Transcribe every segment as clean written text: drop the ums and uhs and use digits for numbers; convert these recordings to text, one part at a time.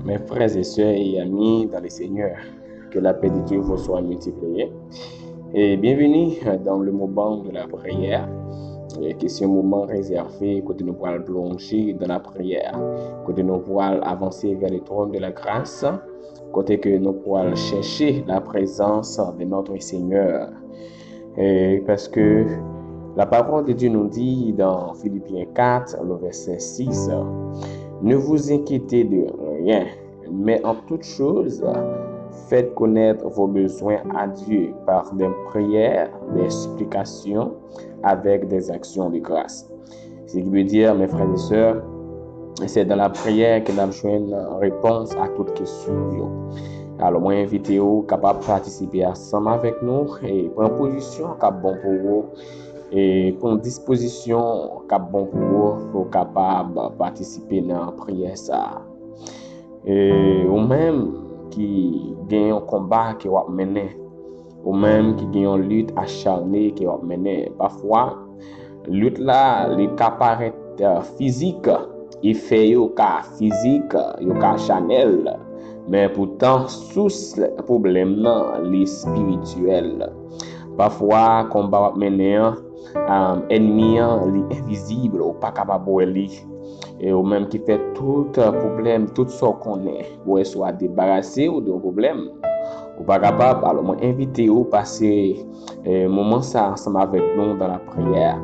Mes frères et sœurs et amis dans le Seigneur, que la paix de Dieu vous soit multipliée. Et bienvenue dans le moment de la prière, qui est un moment réservé côté nous pourrons plonger dans la prière, côté nous pourrons avancer vers le trône de la grâce, côté que nous pourrons chercher la présence de notre Seigneur. Et parce que la parole de Dieu nous dit dans Philippiens 4, le verset 6, ne vous inquiétez de rien, mais en toute chose, faites connaître vos besoins à Dieu par des prières, des supplications, avec des actions de grâce. Ce qui veut dire, mes frères et sœurs, c'est dans la prière que nous avons une réponse à toutes questions. Alors, moi, invite vous capable de participer ensemble avec nous et prendre position cap bon pour vous et prendre disposition cap bon pour vous pour capable participer dans la prière ça. Et ou même qui gagne un combat qui va mener, ou même qui gagne une lutte acharnée qui va mener. Parfois, lutte là, les cas paraît physique, il fait yo cas physique, yo cas chanel. Mais pourtant, sous le problème, les spirituel. Parfois, combat mené, ennemi, les invisible, ou pas capable de et ou même qui fait tout problème, tout ce qu'on est, ou soit débarrassé ou de problème, ou pas capable. Alors, moi, invite vous passer moment ça ensemble avec nous dans la prière,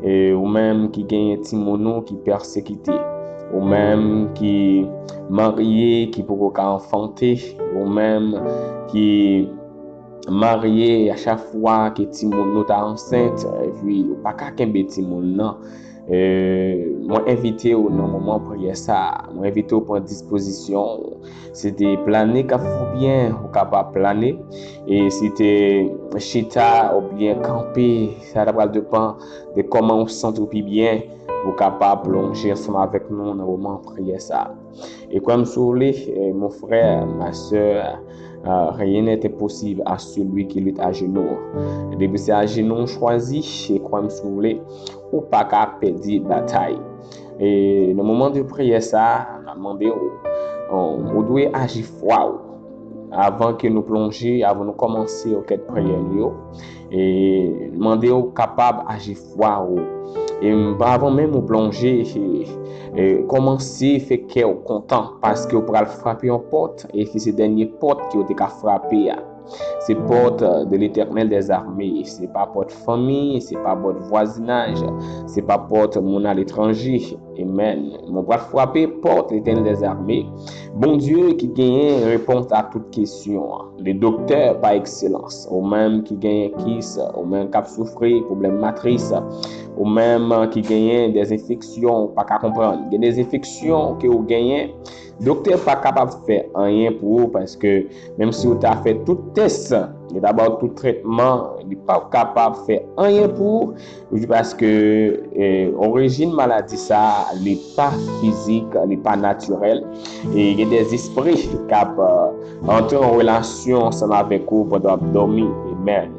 et ou même qui gagne timono qui persécuté, ou même qui marié qui pour enfanter, ou même qui marié à chaque fois que timono ta enceinte et puis pas qu'à kembe timono. Moi invité au moment prière ça, moi invité au point de disposition, c'était planer qu'a faut bien ou capable planer et c'était chita ou bien camper, ça va dépendre de comment on se sent ou bien ou capable plonger ensemble avec nous dans le moment prière ça. Et comme soulé mon frère, ma soeur, rien n'est impossible à celui qui lutte à genoux. Depuis c'est à genoux choisi et comme soulé ou pas qu'à perdre bataille. Et le moment de prière ça, on a demandé on doit agir foi avant que nous plongions, avant de commencer au quête prière et demander aux capable agir foi et avant même de plonger commencer faire cœur content parce que vous pourrez frapper en porte et que c'est dernière porte qui a frappé. C'est porte de l'Éternel des armées, c'est pas porte famille, c'est pas porte voisinage, c'est pas porte mon à l'étranger. Amen. Mon bras frapper porte l'Éternel des armées. Bon Dieu qui gagne réponse à toutes questions. Les docteurs par excellence, ou même qui gagne kiss, ou même qui souffrir problème matrice, ou même qui gagne des infections, pas qu'à comprendre. Il y a des infections que vous gagnez. Docteur pas capable de faire rien pour vous parce que même si vous avez fait tout test et d'abord tout traitement, il n'est pas capable de faire rien pour vous parce que origine maladie ça n'est pas physique, n'est pas naturel et il y a des esprits qui entrent en relation ensemble avec vous pendant dormir. Amen.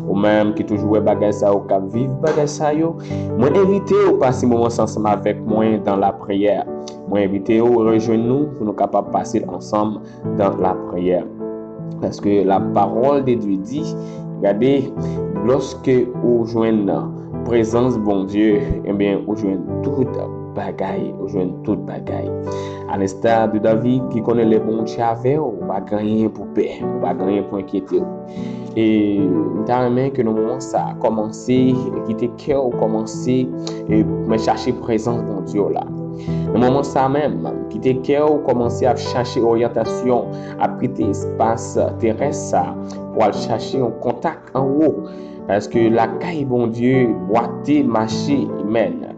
Ou même qui toujours bagay ça ou qui vivre bagay ça yo. Moi invité ou passer moment ensemble avec moi dans la prière. Moi invité ou rejoindre nous pour nous capables passer ensemble dans la prière. Parce que la parole de Dieu dit, regardez, lorsque vous joignez la présence bon Dieu, eh bien vous joignez toute bagaille, vous joignez toute bagaille. À l'instar de David qui connaît les bons Dieu avec vous, pas gagner pour paix, pas gagner pour inquiéter. Et notamment que le moment ça a commencé, quitter cœur ou commencer et me chercher présence bon Dieu là. Le moment ça même, quitter cœur ou commencer à chercher orientation, à quitter espace terrestre pour aller chercher un contact en haut. Parce que la caille bon Dieu, boiter, marcher, amen.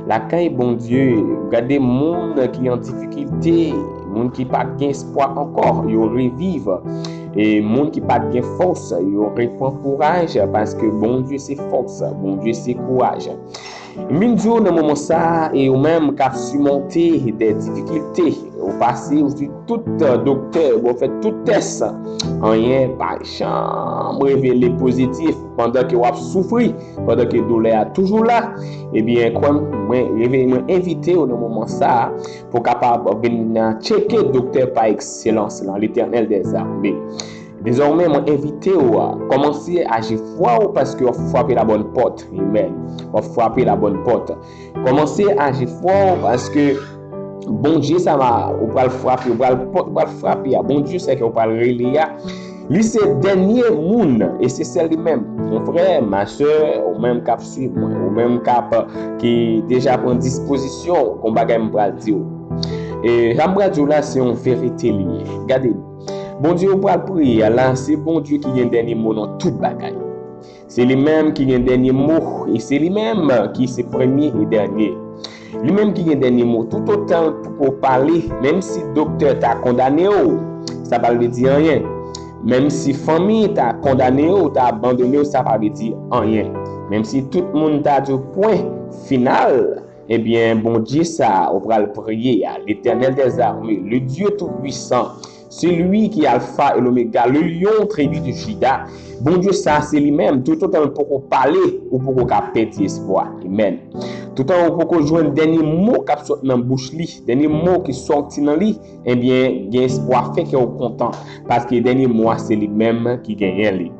La caille bon Dieu, regardez monde qui est en difficulté, monde qui pas gain espoir encore, ils revivent. Et monde qui pas gain force, ils reprend courage parce que bon Dieu c'est force, bon Dieu c'est courage. Mindio dans moment ça et ou même qu'a surmonter des difficultés au passé ou tout docteur ou fait tout test rien pas chambre révélé positif pendant que vous souffrir pendant que douleur est toujours là et bien comme moi invité au moment ça pour capable venir checker docteur par excellence dans l'Éternel des armées. Désormais, mon invité à commencer à agir fort parce que vous frappez la bonne porte. Amen. Vous frappez la bonne porte. Commencez à agir fort parce que bon Dieu, ça va, vous pouvez le frapper, vous pouvez le frapper. Bon Dieu, c'est que vous pouvez le relier. Lui, c'est le dernier monde et c'est celle-même. Mon frère, ma soeur, au même cap suivre, au même cap qui déjà prend disposition, qu'on va dire. Et j'aimerais dire là, c'est une vérité liée. Regardez. Bon Dieu, on va prier là, c'est bon Dieu qui a un dernier mot dans toute bagaille. C'est lui-même qui a un dernier mot et c'est lui-même qui est premier et dernier. Lui-même qui a un dernier mot. Tout autant pour parler, même si le docteur t'a condamné, ça ne veut pas dire rien. Même si la famille t'a condamné ou t'a abandonné, ça ne veut pas dire rien. Même si tout le monde t'a dit point final, eh bien, bon Dieu, ça, on va le prier à l'Éternel des armées, le Dieu tout-puissant. C'est lui qui est Alpha et l'Oméga, le lion tribu de Juda. Bon Dieu, ça, c'est lui-même. Tout autant pour parler ou pour perdre espoir. Amen. Tout autant pour jouer un dernier mot qui sort dans la bouche, dernier mot qui sort dans lui, eh bien, il y a espoir fait qu'il est content. Parce que le dernier mot, c'est lui-même qui gagne.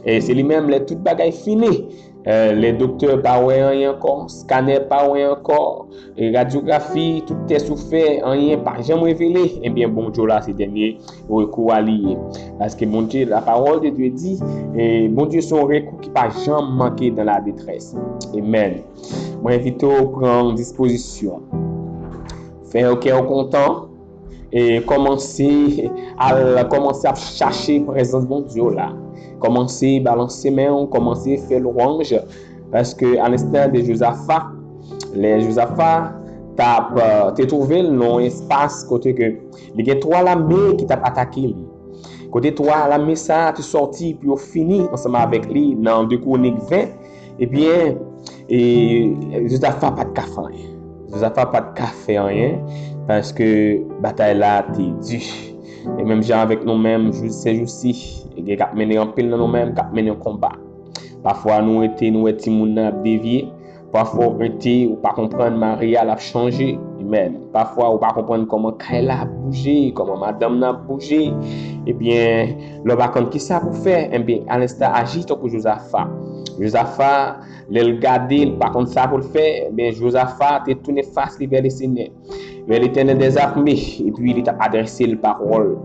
Et c'est lui-même, les toutes bagailles finies. Les docteurs pas rien encore, scanner pas rien encore, radiographie, tout test ou fait, rien pas jamais révélé. Eh bien bon Dieu là ces derniers recours à lier parce que bon Dieu la parole de Dieu dit et bon Dieu son recours qui pas jamais manqué dans la détresse. Amen. Moi invite à prendre disposition. Faire OK au content et commencer à chercher présence bon Dieu là. Commencer à balancer main, commencer à faire l'orange. Parce que à l'instant de Josaphat, les Josaphat t'as trouvé dans espace côté que il y a trois l'armée qui t'a attaqué. Côté trois l'armée ça tu sorti puis au fini ensemble avec lui dans 2 Chroniques 20 et bien Josaphat pas de café. Josaphat pas de café rien parce que bataille là t'es dû. Et même gens avec nous-mêmes, ces jours-ci, qui ont mené en pile dans nous-mêmes, qui ont mené un combat. Parfois, nous étions déviés. Parfois, nous étions pas comprendre Maria a changé. Amen. Parfois, on pas comprendre comment Kayla a bougé, comment Madame a bougé. Eh bien, le bacon qui ça pour faire? Eh bien, à l'instant, agit tant que Josaphat. Josaphat, le garder, par contre, ça pour le faire. Eh bien, Josaphat est tourné face vers le Seigneur. Vers l'Éternel des armées, et puis il t'a adressé la parole.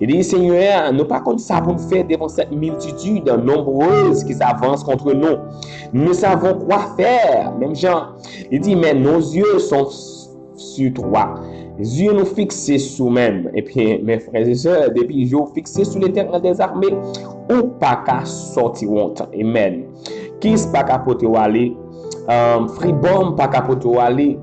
Il dit, Seigneur, nous pas comme ça pour nous faire devant cette multitude nombreuse qui s'avance contre nous. Nous savons quoi faire. Même Jean, il dit, mais nos yeux sont sur toi. Les yeux nous fixés sur nous-mêmes. Et puis, mes frères et sœurs, depuis les yeux fixés sur l'Éternel des armées, ou pas qu'à sortir honte. Amen. Qui est pas qu'à porter ou aller? Fribom pas qu'à porter ou aller?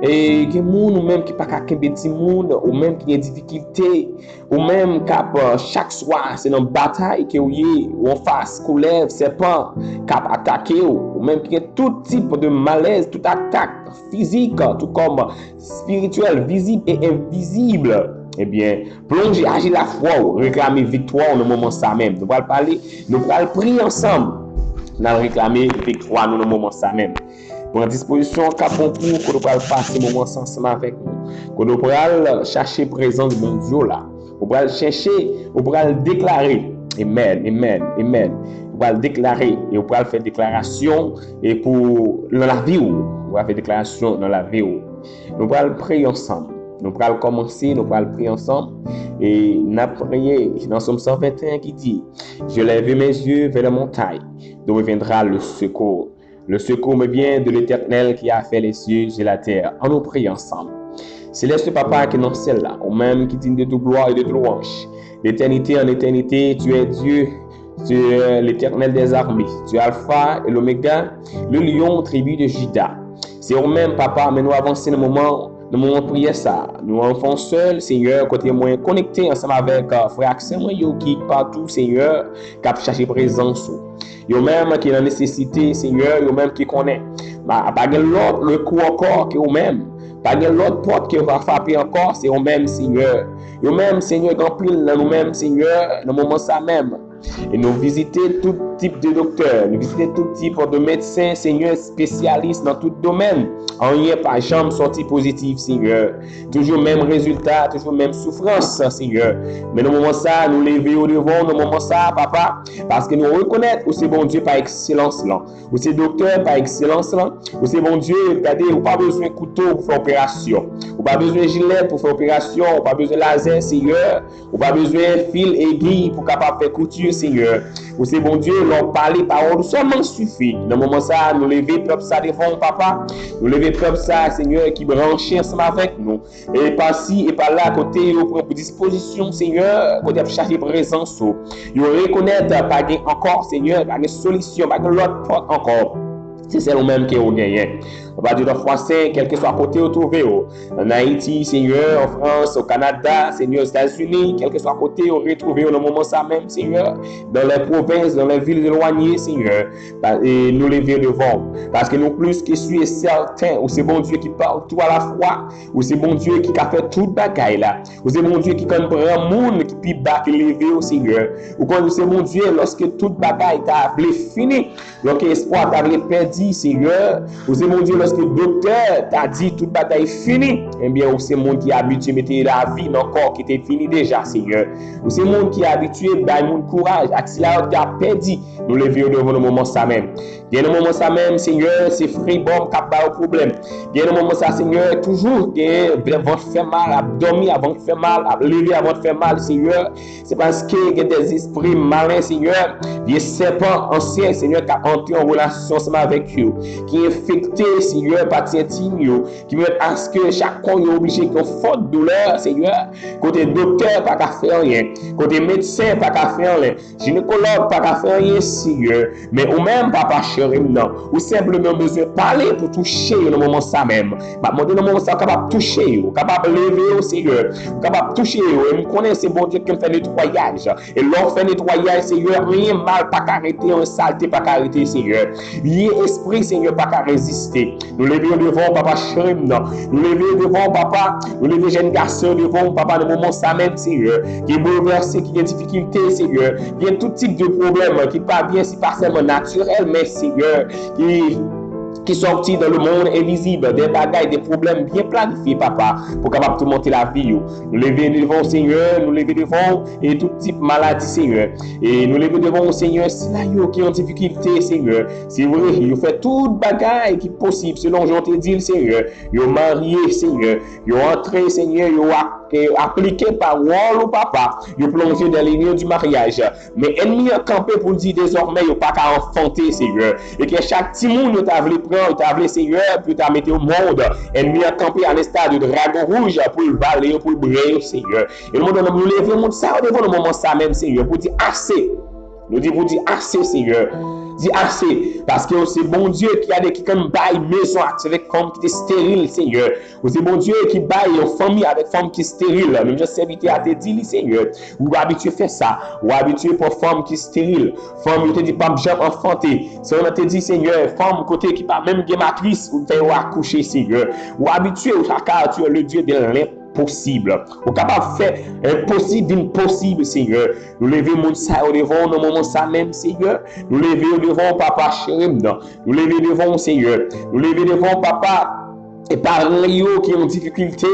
Et que moun ou même qui pas qu'à petit monde ou même qui a des difficultés ou même cap chaque soir c'est une bataille que ou en face coulève serpent cap attaquer ou même qui a tout type de malaise toute attaque physique tout comme spirituel visible et invisible. Eh bien, plonger, agir la foi, réclamer victoire au moment ça même. Nous allons parler, nous allons prier ensemble. Nous allons réclamer victoire au moment ça même. Pour la disposition, capon pour que nous allons passer moment ensemble avec nous. Que nous allons chercher présence de mon Dieu là. Nous allons chercher, nous allons déclarer. Amen, amen, amen. Nous allons déclarer et nous allons faire déclaration et pour dans la vie. Nous allons faire déclaration dans la vie. Nous allons prier ensemble. Nous allons commencer, nous allons prier ensemble. Et nous allons prier dans Somme 121 qui dit, je lève mes yeux vers la montagne, d'où me viendra le secours. Le secours me vient de l'Éternel qui a fait les cieux et la terre. On nous prie ensemble. Céleste Papa qui est dans celle-là, au même qui digne de toute gloire et de toute louange. D'éternité en éternité, tu es Dieu, tu es l'Éternel des armées. Tu es Alpha et l'Oméga, le lion tribu de Juda. C'est au même Papa, mais nous avançons dans le moment de prier ça. Nous enfants seuls, Seigneur, côté moins connecté ensemble avec frère Axel qui partout, Seigneur, qui a cherché présence. Yo même qui dans nécessité, Seigneur, yo même qui connaît. Pas l'autre le coup encore que ou même. Pas l'autre porte qui va frapper encore, c'est au même Seigneur. Yo même Seigneur grand pile dans nous-mêmes Seigneur, dans moment ça même. Et nous visiter tout type de docteur, nous visiter tout type de médecin, Seigneur, spécialiste dans tout domaine. En rien pas jamais sorti positif, Seigneur. Toujours même résultat, toujours même souffrance, Seigneur. Mais dans le moment ça, nous lever au devant, dans le moment ça, papa, parce que nous reconnaître où c'est bon Dieu par excellence là. Où c'est docteur par excellence là. Où c'est bon Dieu, regardez, ou pas besoin de couteau pour faire opération. Ou pas besoin de gilet pour faire opération. Ou pas besoin de laser, Seigneur. Ou pas besoin de fil aiguille pour capable faire couture, Seigneur. Ou c'est bon Dieu, leur parler parole seulement suffit. Dans le moment ça, nous lever peuple ça devant papa. Nous lever peuple ça, Seigneur, qui branche ensemble avec nous. Et par-ci et par-là, à côté, nous prenons disposition, Seigneur, côté chercher présence. Nous reconnaître, pas encore, Seigneur, pas de solution, pas de l'autre porte encore. C'est celle-même qui est gagné. On va dire de français, quel que soit côté où trouvé, en Haïti, Seigneur, en France, au Canada, Seigneur, aux États-Unis, quel que soit côté où retrouvé au moment ça même, Seigneur, dans les provinces, dans les villes éloignées, Seigneur, et nous lever devant. Parce que nous plus que suis certains, où c'est bon Dieu qui parle tout à la fois, où c'est bon Dieu qui a fait toute bagaille là, où c'est bon Dieu qui comprend le monde, qui peut bas, qui lever au Seigneur, ou quand c'est bon Dieu, lorsque toute bagaille t'a fini, lorsque l'espoir t'a perdu, Seigneur, où c'est mon Dieu, lorsque le docteur t'a dit toute bataille finie, eh bien, c'est le monde qui est habitué à mettre la vie dans le corps qui était fini déjà, Seigneur. Ou c'est le monde qui est habitué à donner courage, à ce qui a perdu, nous lever devant le moment ça même. Bien le moment ça même, Seigneur, c'est free bomb qui a pas de problème. Bien le moment ça, Seigneur, toujours, avant de faire mal, à dormir avant de faire mal, à lever avant de faire mal, Seigneur. C'est parce qu'il y a des esprits malins, Seigneur, des serpents anciens, Seigneur, qui ont entré en relation avec eux, qui infecté, Seigneur, par intime, qui veut à ce que chaque corps est obligé qu'on faute douleur, Seigneur. Côté docteur, pas qu'à faire rien. Côté médecin, pas qu'à faire rien. Gynécologue, pas qu'à faire rien, Seigneur. Mais ou même, papa chéri, non. Ou simplement besoin de parler pour toucher le moment ça même. Bah, moi, dans le moment ça, capable de toucher, capable de lever, Seigneur. Capable de toucher, et me connaît, c'est bon Dieu qui fait nettoyage. Et l'on fait nettoyage, Seigneur, rien mal, pas qu'à arrêter, en saleté, pas qu'à arrêter, Seigneur. Lié esprit, Seigneur, pas qu'à résister. Nous levons devant papa chérim, non. Nous levons devant papa, nous levons jeune garçon devant papa, dans le moment ça même, Seigneur. Qui est bouleversé, qui a des difficultés, Seigneur. Il y a tout type de problème qui pas bien, si pas seulement naturel, mais Seigneur, qui sortit dans le monde invisible, des bagailles, des problèmes bien planifiés, papa, pour capable de monter la vie. Nous lever devant, Seigneur, nous lever devant, et tout type de maladie, Seigneur. Et nous lever devant, Seigneur, si là, qui ont difficulté, Seigneur. C'est vrai, ils fait toute bagaille qui est possible, selon je te dis, Seigneur. Ils ont marié, Seigneur. Ils ont entré, Seigneur, ils ont appliqué parole au papa. Ils ont plongé dans les lieux du mariage. Mais ennemi a campé pour dire désormais, ils n'ont pas qu'à enfanter, Seigneur. Et que chaque petit monde, ils t'a voulu prendre, t'a voulu, Seigneur, puis t'a mis au monde. Ennemi a campé à l'instar de dragon rouge pour le valer, pour le briller, Seigneur. Et le monde nous lever, le monde ça, devant le moment ça même, Seigneur, pour dire assez. Nous disons pour dire assez, Seigneur. Dis assez, parce que c'est bon Dieu qui a des qui comme bail maison avec femme qui est stérile, Seigneur. C'est bon Dieu qui baille une famille avec femme qui est stérile. Même je serviteur à te dire, Seigneur, ou habitué à faire ça, ou habitué pour femme qui est stérile, femme qui te dit pas jamais enfanter. Si on te dit, Seigneur, femme côté qui pas même matrice ou fait accoucher, Seigneur, ou habitué au car tu es le Dieu de l'impossible. Ou capable de faire impossible d'impossible, Seigneur. Nous levons mon ça au devant, dans le moment ça même, Seigneur. Nous levons devant papa chérim, nous levons devant, Seigneur. Nous levons devant papa. Et parler qui ont difficulté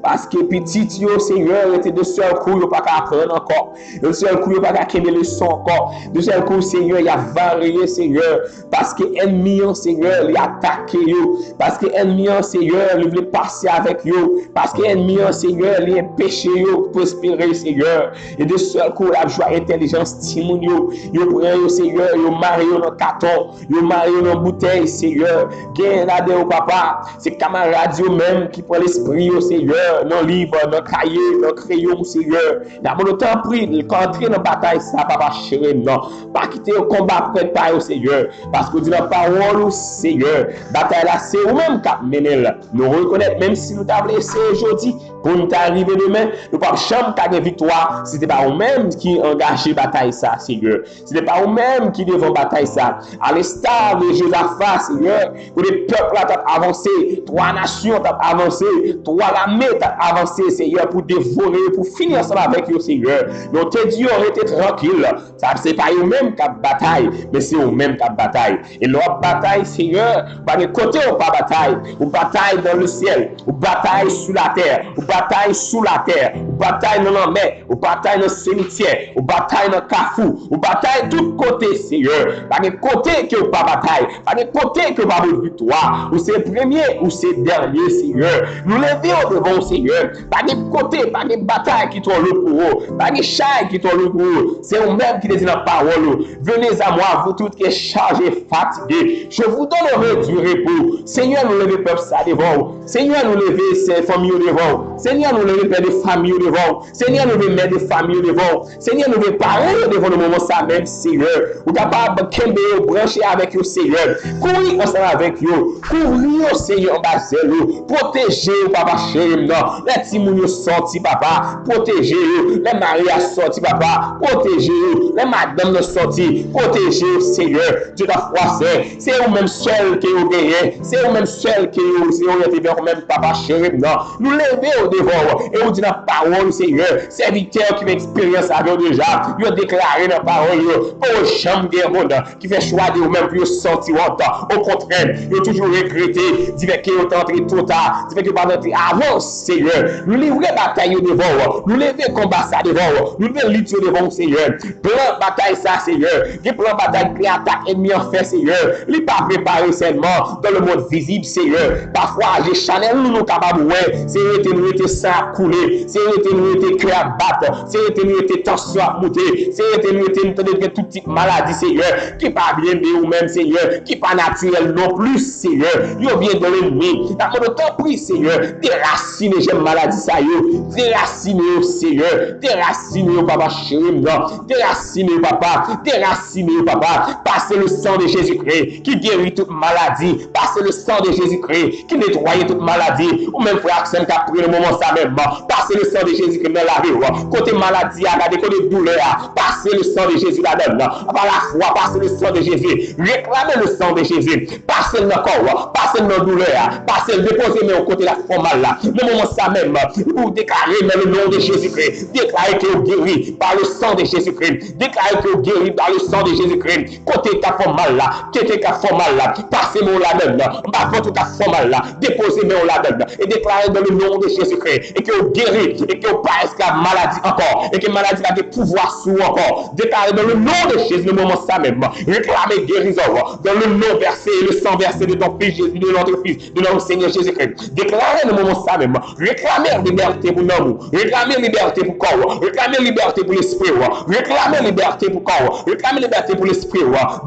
parce que petit yo Seigneur était de seul coup yo pas qu'à apprendre encore, de seul coup yo pas qu'à connaître le son encore, de seul coup Seigneur il a varié Seigneur parce que ennemi Seigneur il attaqué yo, parce que ennemi Seigneur il voulait passer avec yo, parce que ennemi Seigneur il empêché yo prospérer Seigneur, et de seul coup la joie intelligence timoun yo prend yo Seigneur yo marie yo dans carton, yo marie yo dans bouteille Seigneur, gain là de papa, c'est camarade la radio même, qui prend l'esprit au Seigneur, dans le livre, dans le cahier, dans le crayon, Seigneur. N'a pas temps pris, quand entrer dans la bataille, ça va pas chérir, non. Pas quitter le combat près de au Seigneur. Parce que dit la parole au Seigneur, bataille là, c'est vous-même qui mené là. Nous reconnaître, même si nous t'avons laissé aujourd'hui, pour nous arriver demain, nous ne pouvons jamais gagner victoire si ce n'est pas vous-même qui engagez la bataille, ça, Seigneur. Ce n'est pas vous-même qui devons bataille, ça. À l'instar de Josaphat, Seigneur, où les peuples ont avancé, 3 nations ont avancé, 3 armées ont avancé, Seigneur, pour dévorer, pour finir ensemble avec eux, Seigneur. Donc, tes dieux ont été tranquilles. Ça, ce n'est pas eux-mêmes qui ont bataille, mais c'est eux-mêmes qui ont bataille. Et leur bataille, Seigneur, par les côtés, on pas bataille. Ou bataille dans le ciel, ou bataille sous la terre, ou bataille sous la terre, ou bataille dans la mer, ou bataille dans le cimetière, ou bataille dans le carrefour, ou bataille de tous côtés, Seigneur. Par les côtés que vous pas bataille, par les côtés que vous pas de victoire, ou c'est premier, ou c'est dernier, Seigneur. Nous levons devant, Seigneur. Par les côtés, par les batailles qui sont le pour vous, par les chaînes qui sont le pour vous. C'est vous-même qui dit la parole. Venez à moi, vous tous qui êtes chargés, fatigués. Je vous donnerai du repos. Seigneur, nous levons peuple ça devant vous. Seigneur, nous levons ces familles devant vous. Seigneur, nous levons père des familles devant vous. Seigneur, nous levons mère des familles devant vous. Seigneur, nous levons parents devant le moment ça même, Seigneur. Vous êtes capable de brancher avec vous, Seigneur. Courir ensemble avec vous. Courir, Seigneur, basez-vous. Protégez-vous, papa chéri, non. Les petits sortis, papa. Protégez-vous. Les maris sortis, papa. Protégez-vous. Les madames sortis. Protégez-vous, Seigneur. Dieu t'a froissé. C'est vous-même seul qui vous gagnez. C'est vous-même seul qui vous orientez vers vous-même, papa chéri, non. Nous levons au devant et vous dites dans la parole, Seigneur. Serviteur qui m'expérience avec déjà. Vous déclaré dans la parole. Pour chambre des monde qui fait choix de vous-même pour sortir en temps. Au contraire, vous toujours regretté. Dit que vous êtes entré trop tard. Dit que vous êtes entré avant, Seigneur. Nous livrons bataille devant. Nous levons combat ça devant. Nous levons lutte devant, Seigneur. Plan bataille ça, Seigneur. Des plans bataille qui attaque ennemi en fait, Seigneur. Il n'est pas préparé seulement dans le monde visible, Seigneur. Parfois, j'ai Chanel, nous capables, ouais. C'est nous était sang à couler. C'est nous était cœur à battre. C'est nous était tension à monter. C'est nous était toute petite maladie, Seigneur. Qui pas bien de vous-même, Seigneur. Qui pas naturel non plus, Seigneur. Yo bien de l'ennemi. Dans le temps pris, Seigneur. Déracinez, j'aime maladie, ça yo. Déracinez, Seigneur. Déracinez, papa chéri, non. Déracinez, papa. Déracinez, papa. Passez le sang de Jésus-Christ qui guérit toute maladie. Passez le sang de Jésus-Christ qui nettoie toute maladie. Ou même frère Axel qui a pris le moment ça même. Passez le sang de Jésus-Christ dans la rue. Côté maladie, regardez côté douleur. Passez le sang de Jésus là-dedans. Par la foi, passez le sang de Jésus. Réclamez le sang de Jésus. Passez le corps. Passez le douleur. Passez le déposez au côté de la forme là. Le moment ça même. Vous déclarez dans le nom de Jésus-Christ. Déclarez que vous guéri par le sang de Jésus-Christ. Déclarez que vous guéri par le sang de Jésus-Christ. Côté qui a fait mal là. Côté qui a fait mal là. Passez-moi là-dedans. Contre qui a fait mal là. Déposez-moi là-dedans. Et déclarez dans le nom de Jésus-Christ. Et que vous guéri. Et que vous pas esclave maladie encore. Et que maladie a des pouvoirs sous encore. Déclarez dans le nom de Jésus le moment ça même. Réclamez guérison. Dans le nom versé et le sang versé de ton fils Jésus, de notre fils, de notre Seigneur Jésus-Christ. Déclarez le moment ça même. Réclamez liberté pour nous. Réclamez liberté pour corps. Réclamez liberté pour l'esprit. Réclamez liberté pour corps. Réclamez liberté pour l'esprit.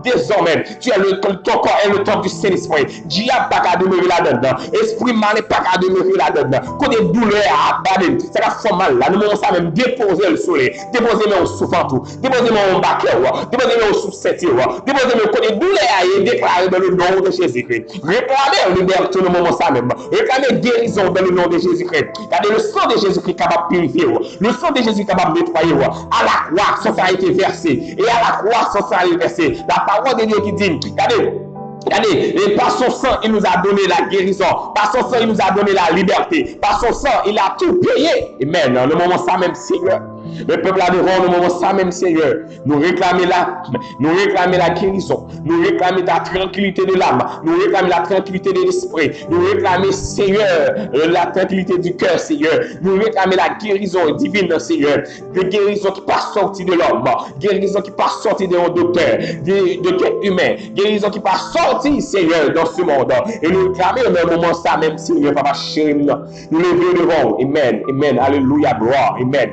Désormais, tu es ton corps est le temple du Saint-Esprit. Diable pas qu'à demeurer là-dedans. Esprit mal n'est pas qu'à demeurer là-dedans. Côté douleur à abattre, ça va faire mal là. Nous moment ça même déposer le soleil. Déposez-moi au souffle tout. Déposez-moi au baquet. Déposez-moi au sous-septier. Déposez-moi au côté douleur et déclarez dans le nom de Jésus-Christ. Réclamez liberté au moment ça même. Réclamez guérison dans le nom de Jésus-Christ. Regardez le sang de Jésus-Christ capable de purifier. Le sang de Jésus capable de nettoyer. À la croix, son sang a été versé. Et à la croix, son sang a été versé. La parole de Dieu qui dit, regardez, et par son sang, il nous a donné la guérison. Par son sang, il nous a donné la liberté. Par son sang, il a tout payé. Amen. Le moment ça même, Seigneur. Le peuple a devant le moment ça même, Seigneur. Nous réclamer la guérison. Nous réclamer la tranquillité de l'âme. Nous réclamer la tranquillité de l'esprit. Nous réclamer, Seigneur, la tranquillité du cœur, Seigneur. Nous réclamer la guérison divine, Seigneur. De guérison qui pas sortie de l'homme. Guérison qui pas sortie d'un docteur, de quel humain. Guérison qui pas sortie, Seigneur, dans ce monde. Et nous réclamer le moment ça même, Seigneur, papa chéri. Nous lever devant. Amen. Amen. Alléluia. Gloire. Amen.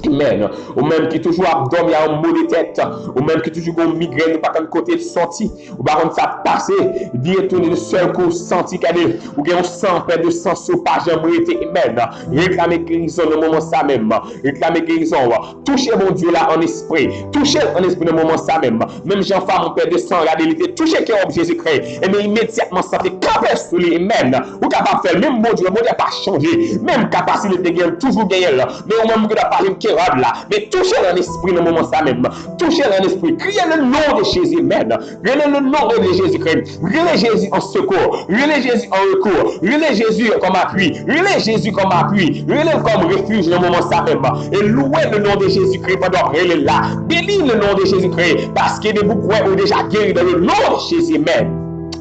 Amen. Ou même qui toujours abdomen en maux de tête, ou même qui toujours une migraine, ou pas comme côté de sorti, ou pas comme ça passer, dire tourner de seul coup, senti qu'elle ou bien on sent perdre de sang sur pas jamais été. Amen. Réclamer guérison au moment ça même. Réclamer guérison. Touchez mon Dieu là en esprit. Touchez en esprit au moment ça même. Même Jean-Femme, on perd de sang, regardez, il était touché qui est Jésus-Christ. Et bien immédiatement, ça fait camper sur lui. Amen. Ou capable de faire, même mon Dieu n'a pas changé. Même capacité de gagner, toujours gagner là. Mais au même que n'a pas une kérab là. Mais touchez dans l'esprit dans le moment ça même. Touchez dans l'esprit. Criez le nom de Jésus. Amen. Criez le nom de Jésus-Christ. Criez Jésus en secours. Criez Jésus en recours. Criez Jésus comme appui. Criez Jésus comme appui. Criez comme refuge dans le moment ça même. Et louez le nom de Jésus-Christ pendant qu'il est là. Bénis le nom de Jésus-Christ. Parce qu'il est beaucoup déjà guéri dans le nom de Jésus. Amen.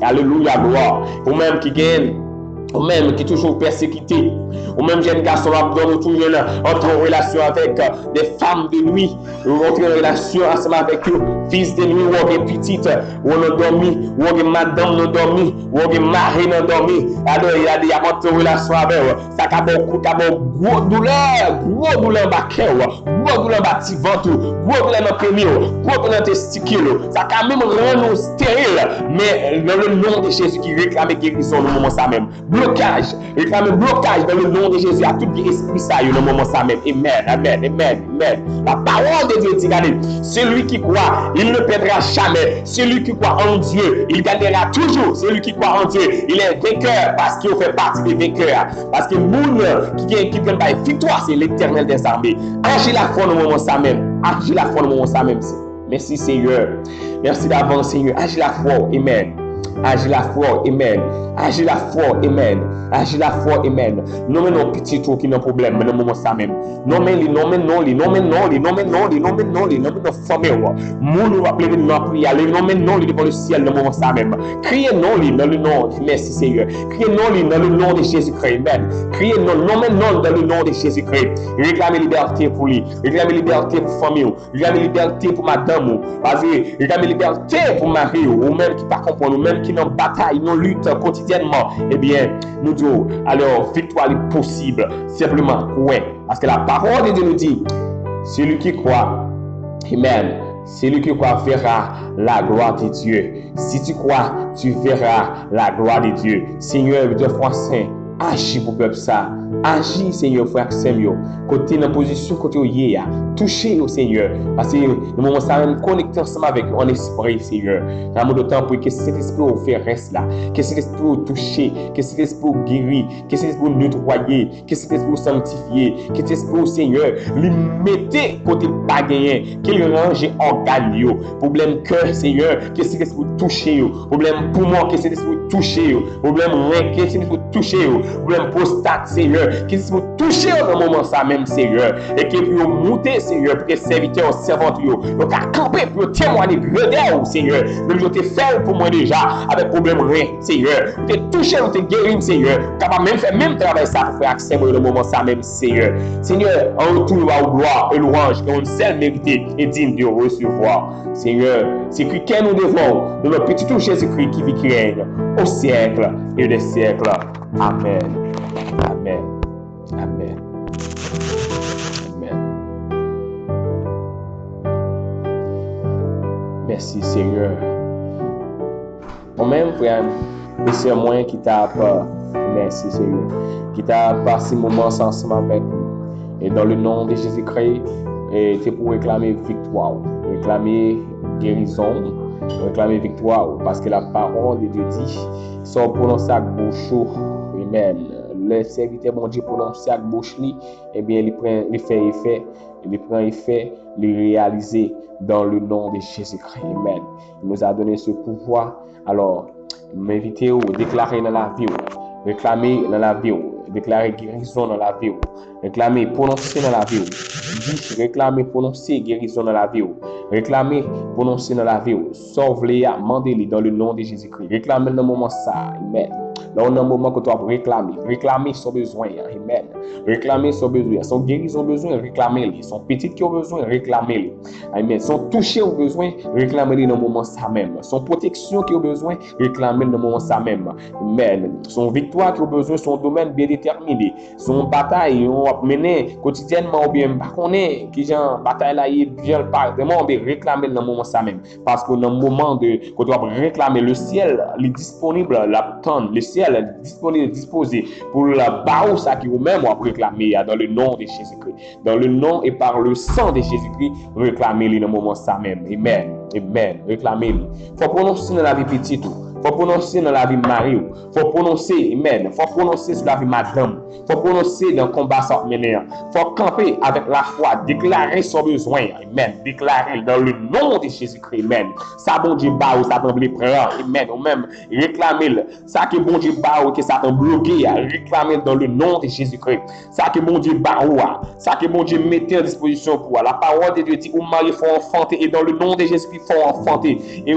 Alléluia, gloire. Ou même qui gagne, ou même qui est toujours persécuté, ou même jeune garçon abdomen toujours entre en relation avec des femmes de nuit, ou entre en relation ensemble avec eux, fils de nuit, ou des petites, ou on a dormi, ou des madame n'a dormi, ou des maris n'a dormi. Alors il y a des amours en relation avec eux. Ça a beaucoup gros douleur bas cœur, gros douleur bas petit ventre, gros douleur dans pénis, gros douleur dans testicule. Ça a même rendre nous stériles, mais dans le nom de Jésus qui réclame guérison au moment ça même. Blocage, réclame blocage dans le nom de Jésus à tout esprit ça au moment ça même. Amen, amen, amen, amen. La parole de Dieu dit, regardez, celui qui croit, il ne perdra jamais. Celui qui croit en Dieu, il gagnera toujours. Celui qui croit en Dieu, il est vainqueur parce qu'il fait partie des vainqueurs. Parce que le monde qui gagne la victoire, c'est l'Éternel des armées. Agis la foi au moment ça même. Agis la foi au moment ça même. Merci Seigneur. Merci d'avance Seigneur. Agis la foi. Amen. Agis la foi, amen. Agis la foi, amen. Agis la foi, amen. Non mais non petit trou qui n'a problème, mais dans le moment ça même. Non mais non formé. Moun va appeler non prière, non mais non devant le ciel dans le moment ça même. Criez non dans le nom, merci Seigneur. Criez non dans le nom de Jésus-Christ, amen. Criez non mais non dans le nom de Jésus-Christ. Réclamez liberté pour lui, réclamez liberté pour famille, réclamez liberté pour madame, vas-y, réclamez liberté pour mari ou même qui pas comprendre, ou même qui n'ont bataille, non lutte quotidiennement, eh bien, nous disons, alors, victoire est possible, simplement, ouais, parce que la parole de Dieu nous dit, celui qui croit, amen, celui qui croit verra la gloire de Dieu. Si tu crois, tu verras la gloire de Dieu. Seigneur, Dieu saint, agis pour peuple ça. Agis, Seigneur, frère Samuel. Côté dans position, côté où il y a. Touchez au Seigneur. Parce que le moment ça même connecté ensemble avec en esprit, Seigneur. Dans le temps pour que cet esprit vous fait reste là. Que cet esprit vous toucher. Que cet esprit vous guérir. Que cet esprit vous nettoyer. Que cet esprit vous sanctifier. Que cet esprit vous, Seigneur, lui mettez côté pas gagné. Qu'il range organe yo. Problème cœur, Seigneur. Que cet esprit vous toucher yo. Problème poumon. Que cet esprit vous toucher yo. Problème rein. Que cet esprit vous toucher yo. Problème prostate, Seigneur. Que si vous touchez au moment ça même, Seigneur, et que vous montez, Seigneur, pour que serviteurs, servantes, donc à camper pour témoigner de Seigneur. Même je t'ai fait pour moi déjà, avec problème rien, Seigneur. Vous t'ai touché, vous t'ai guéri, Seigneur. Capable même faire même travail ça pour faire accès au moment ça même, Seigneur. Seigneur, en retour à gloire et louange, qu'on seul mérité et digne de recevoir. Seigneur, c'est que nous devons, de notre petit tout Jésus-Christ qui vit, qui règne au siècle et des siècles. Amen. Amen. Amen. Amen. Merci Seigneur. Moi-même, frère, c'est moi qui t'a merci Seigneur, qui t'a passé moment ensemble avec nous. Et dans le nom de Jésus-Christ, c'est pour réclamer victoire, réclamer guérison, réclamer victoire, parce que la parole de Dieu dit, sont prononcés à bouche. Amen. Le serviteur bon Dieu prononce à bouche li, eh bien il fait effet, il prend effet, il réaliser dans le nom de Jésus-Christ. Amen. Il nous a donné ce pouvoir. Alors, m'inviter ou déclarer dans la vie, réclamer dans la vie, déclarer guérison dans la vie, réclamer, prononcer dans la vie, réclamer, prononcer guérison dans la vie, réclamer, prononcer dans la vie, sauve-les, mandez-les dans le nom de Jésus-Christ. Réclamer dans le moment ça. Amen. Là, on a un moment que tu dois réclamer son besoin. Amen. Réclamer son besoin. Son guérison besoin, réclamer-les. Son petit qui a besoin, réclamer-les. Amen. Son toucher au besoin, réclamer-les dans le moment ça même. Son protection qui a besoin, réclamer-les dans le moment ça même. Amen. Son victoire qui a besoin, son domaine bien déterminé. Son bataille, on va mener quotidiennement ou bien, pas qu'on est, qui genre, bataille là, il vient pas. Vraiment, on va réclamer dans le moment ça même. Parce que dans le moment de, qu'on doit réclamer le ciel, il est disponible, la tonne, le ciel est disponible, disposé pour la barre, ça qui vous-même, on va réclamer dans le nom de Jésus-Christ. Dans le nom et par le sang de Jésus-Christ, réclamez-le dans le moment ça même. Amen. Amen. Réclamez-le. Faut prononcer dans la vie petite. Faut prononcer dans la vie Marie. Faut prononcer, amen. Faut prononcer sur la vie madame. Faut prononcer dans le combat sans mener. Faut camper avec la foi, déclarer son besoin, amen. Déclarer dans le nom de Jésus-Christ, amen. Ça bon Dieu ba ou ça t'en prend, amen. Ou même réclamer ça que bon Dieu ba ou que ça t'en bloqué, réclamer dans le nom de Jésus-Christ. Ça que bon Dieu ba ou ça que bon Dieu mettait en disposition pour la parole de Dieu dit ou mari faut enfanter et dans le nom de Jésus-Christ faut enfanter et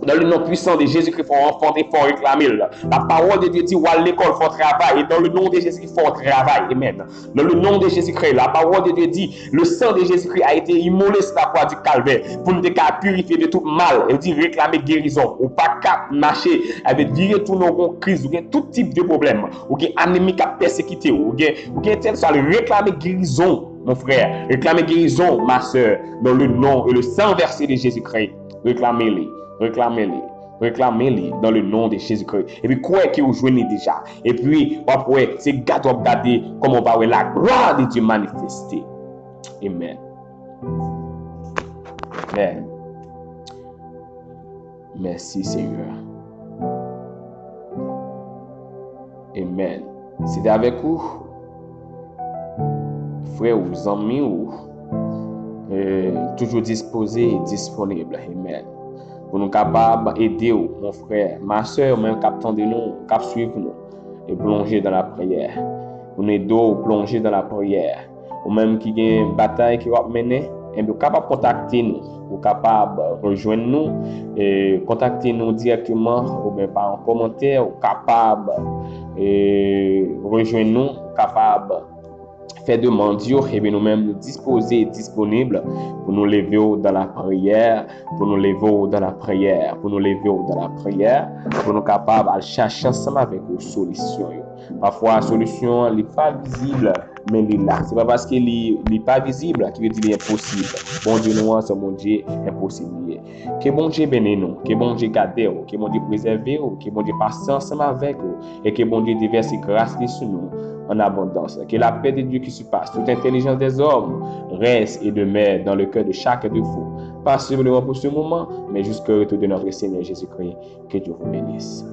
dans le nom puissant de Jésus-Christ, il faut enfanter, il faut réclamer. La parole de Dieu dit, ou à l'école, il faut travailler. Et dans le nom de Jésus-Christ, il faut travailler. Amen. Dans le nom de Jésus-Christ, la parole de Dieu dit, le sang de Jésus-Christ a été immolé sur la croix du calvaire pour nous purifier de tout mal. Elle dit, réclamer guérison. Ou pas qu'à marcher avec virer tous nos crises, ou tout type de problème. Ou anémie qui a persécuté. Ou tel soit réclamer guérison, mon frère. Réclamer guérison, ma soeur. Dans le nom et le sang versé de Jésus-Christ. Réclamez-les. Réclamez-les dans le nom de Jésus-Christ. Et puis, quoi que vous jouez déjà. Et puis, après, c'est regarder comment on va voir la gloire de Dieu manifester. Amen. Amen. Merci, Seigneur. Amen. C'est avec vous, frère ou amis, ou toujours disposé et disponible. Amen. Pour nous capables d'aider mon frère, ma soeur, même captant de nous, cap suivre nous et plonger dans la prière. Pour nous aider à plonger dans la prière. Ou même qui a une bataille qui va mener, et nous capable de contacter nous, ou capable de rejoindre nous, et contacter nous directement, ou bien par un commentaire, ou capable de rejoindre nous, capable faire demande, et bien nous-mêmes nous disposer, disponibles pour nous lever dans la prière, pour nous lever dans la prière, pour nous lever dans la prière, pour nous capables de chercher ensemble avec une solution. Parfois, la solution n'est pas visible, mais elle est là. Ce n'est pas parce qu'elle n'est pas visible qu'il veut dire impossible. Bon Dieu, nous, c'est mon Dieu impossible. Que bon Dieu bénisse nous, que bon Dieu garde nous, que bon Dieu préserve nous, que bon Dieu passe ensemble avec nous, et que bon Dieu déverse grâce sur nous en abondance. Que la paix de Dieu qui surpasse toute intelligence des hommes reste et demeure dans le cœur de chacun de vous. Pas simplement pour ce moment, mais jusqu'au retour de notre Seigneur Jésus-Christ. Que Dieu vous bénisse.